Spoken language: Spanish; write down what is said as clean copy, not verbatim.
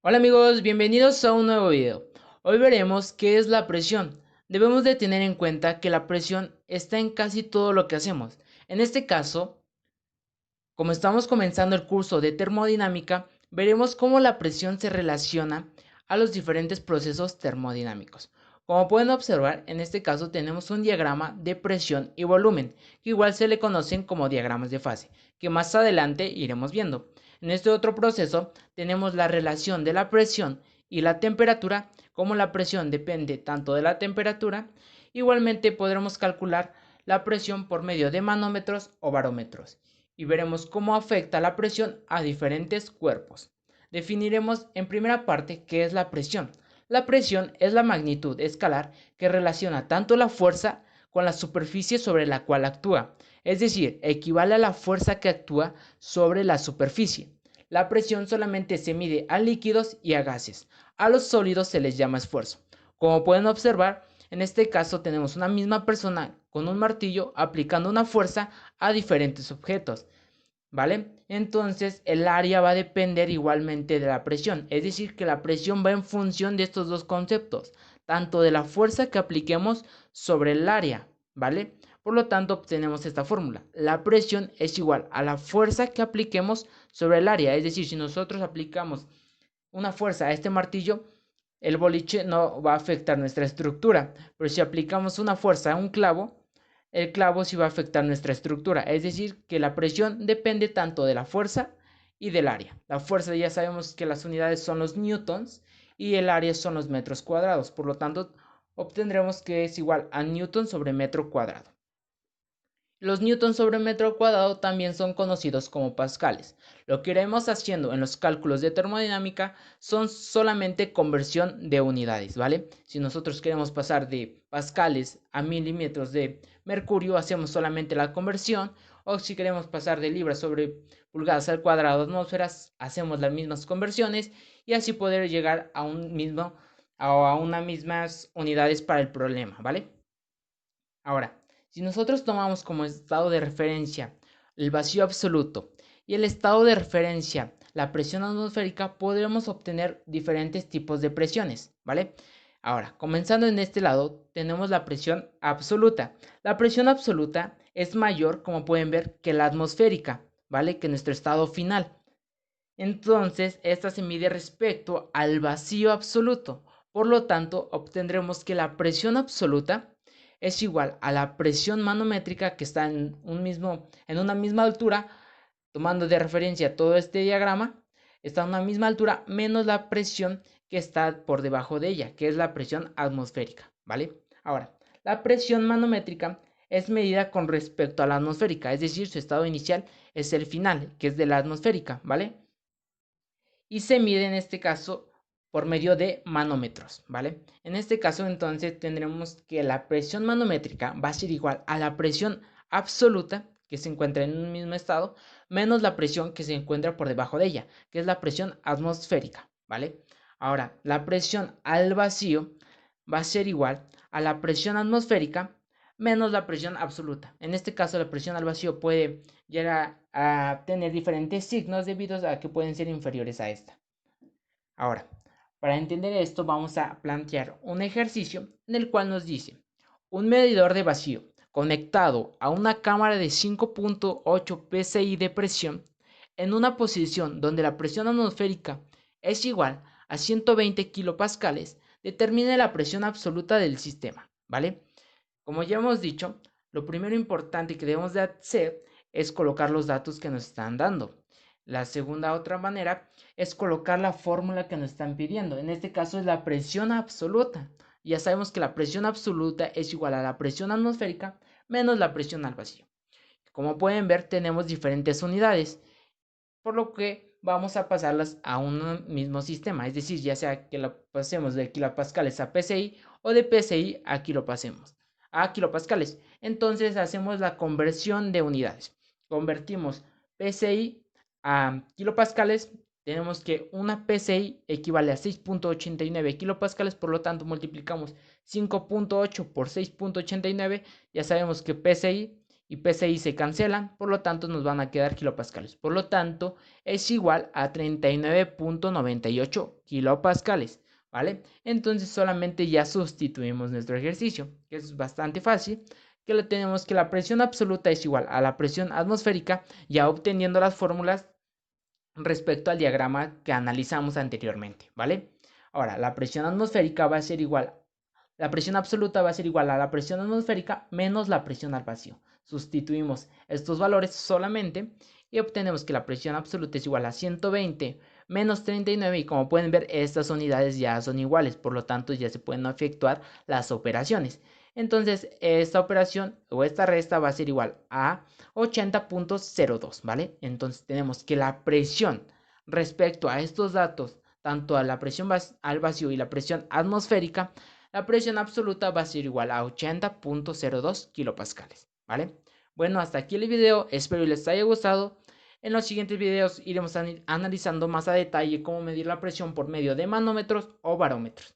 Hola amigos, bienvenidos a un nuevo video. Hoy veremos qué es la presión. Debemos de tener en cuenta que la presión está en casi todo lo que hacemos. En este caso, como estamos comenzando el curso de termodinámica, veremos cómo la presión se relaciona a los diferentes procesos termodinámicos. Como pueden observar, en este caso tenemos un diagrama de presión y volumen, que igual se le conocen como diagramas de fase, que más adelante iremos viendo. En este otro proceso tenemos la relación de la presión y la temperatura. Como la presión depende tanto de la temperatura, igualmente podremos calcular la presión por medio de manómetros o barómetros y veremos cómo afecta la presión a diferentes cuerpos. Definiremos en primera parte qué es la presión. La presión es la magnitud escalar que relaciona tanto la fuerza con la superficie sobre la cual actúa, es decir, equivale a la fuerza que actúa sobre la superficie. La presión solamente se mide a líquidos y a gases. A los sólidos se les llama esfuerzo. Como pueden observar, en este caso tenemos una misma persona con un martillo aplicando una fuerza a diferentes objetos, ¿vale? Entonces el área va a depender igualmente de la presión, es decir, que la presión va en función de estos dos conceptos, tanto de la fuerza que apliquemos sobre el área, ¿vale? Por lo tanto, obtenemos esta fórmula. La presión es igual a la fuerza que apliquemos sobre el área, es decir, si nosotros aplicamos una fuerza a este martillo, el boliche no va a afectar nuestra estructura, pero si aplicamos una fuerza a un clavo, el clavo sí va a afectar nuestra estructura. Es decir, que la presión depende tanto de la fuerza y del área. La fuerza ya sabemos que las unidades son los newtons y el área son los metros cuadrados. Por lo tanto, obtendremos que es igual a newton sobre metro cuadrado. Los newtons sobre metro cuadrado también son conocidos como pascales. Lo que iremos haciendo en los cálculos de termodinámica son solamente conversión de unidades, ¿vale? Si nosotros queremos pasar de pascales a milímetros de mercurio, hacemos solamente la conversión. O si queremos pasar de libras sobre pulgadas al cuadrado de atmósferas, hacemos las mismas conversiones y así poder llegar a unas mismas unidades para el problema, ¿vale? Ahora, si nosotros tomamos como estado de referencia el vacío absoluto y el estado de referencia la presión atmosférica, podremos obtener diferentes tipos de presiones, ¿vale? Ahora, comenzando en este lado, tenemos la presión absoluta. La presión absoluta es mayor, como pueden ver, que la atmosférica, ¿vale? Que nuestro estado final. Entonces, esta se mide respecto al vacío absoluto. Por lo tanto, obtendremos que la presión absoluta es igual a la presión manométrica que está en una misma altura, tomando de referencia todo este diagrama, está en una misma altura menos la presión que está por debajo de ella, que es la presión atmosférica, ¿vale? Ahora, la presión manométrica es medida con respecto a la atmosférica, es decir, su estado inicial es el final, que es de la atmosférica, ¿vale? Y se mide en este caso por medio de manómetros, ¿vale? En este caso entonces tendremos que la presión manométrica va a ser igual a la presión absoluta que se encuentra en un mismo estado menos la presión que se encuentra por debajo de ella, que es la presión atmosférica, ¿vale? Ahora, la presión al vacío va a ser igual a la presión atmosférica menos la presión absoluta. En este caso, la presión al vacío puede llegar a tener diferentes signos debido a que pueden ser inferiores a esta. Ahora, para entender esto, vamos a plantear un ejercicio en el cual nos dice un medidor de vacío conectado a una cámara de 5.8 psi de presión en una posición donde la presión atmosférica es igual a 120 kilopascales, determine la presión absoluta del sistema, ¿vale? Como ya hemos dicho, lo primero importante que debemos de hacer es colocar los datos que nos están dando. La segunda otra manera es colocar la fórmula que nos están pidiendo. En este caso es la presión absoluta. Ya sabemos que la presión absoluta es igual a la presión atmosférica menos la presión al vacío. Como pueden ver, tenemos diferentes unidades, por lo que vamos a pasarlas a un mismo sistema. Es decir, ya sea que lo pasemos de kilopascales a PSI o de PSI a kilopascales. Entonces hacemos la conversión de unidades. Convertimos PSI a kilopascales. Tenemos que una PSI equivale a 6.89 kilopascales, por lo tanto multiplicamos 5.8 por 6.89. Ya sabemos que PSI y PSI se cancelan, por lo tanto nos van a quedar kilopascales. Por lo tanto, es igual a 39.98 kilopascales, ¿vale? Entonces solamente ya sustituimos nuestro ejercicio, que es bastante fácil, que lo tenemos que la presión absoluta es igual a la presión atmosférica, ya obteniendo las fórmulas respecto al diagrama que analizamos anteriormente, ¿vale? Ahora, la presión atmosférica va a ser igual, la presión absoluta va a ser igual a la presión atmosférica menos la presión al vacío. Sustituimos estos valores solamente y obtenemos que la presión absoluta es igual a 120 menos 39 y como pueden ver estas unidades ya son iguales, por lo tanto ya se pueden efectuar las operaciones. Entonces esta operación o esta resta va a ser igual a 80.02, ¿vale? Entonces tenemos que la presión respecto a estos datos, tanto a la presión al vacío y la presión atmosférica, la presión absoluta va a ser igual a 80.02 kilopascales, ¿vale? Bueno, hasta aquí el video, espero que les haya gustado. En los siguientes videos iremos analizando más a detalle cómo medir la presión por medio de manómetros o barómetros.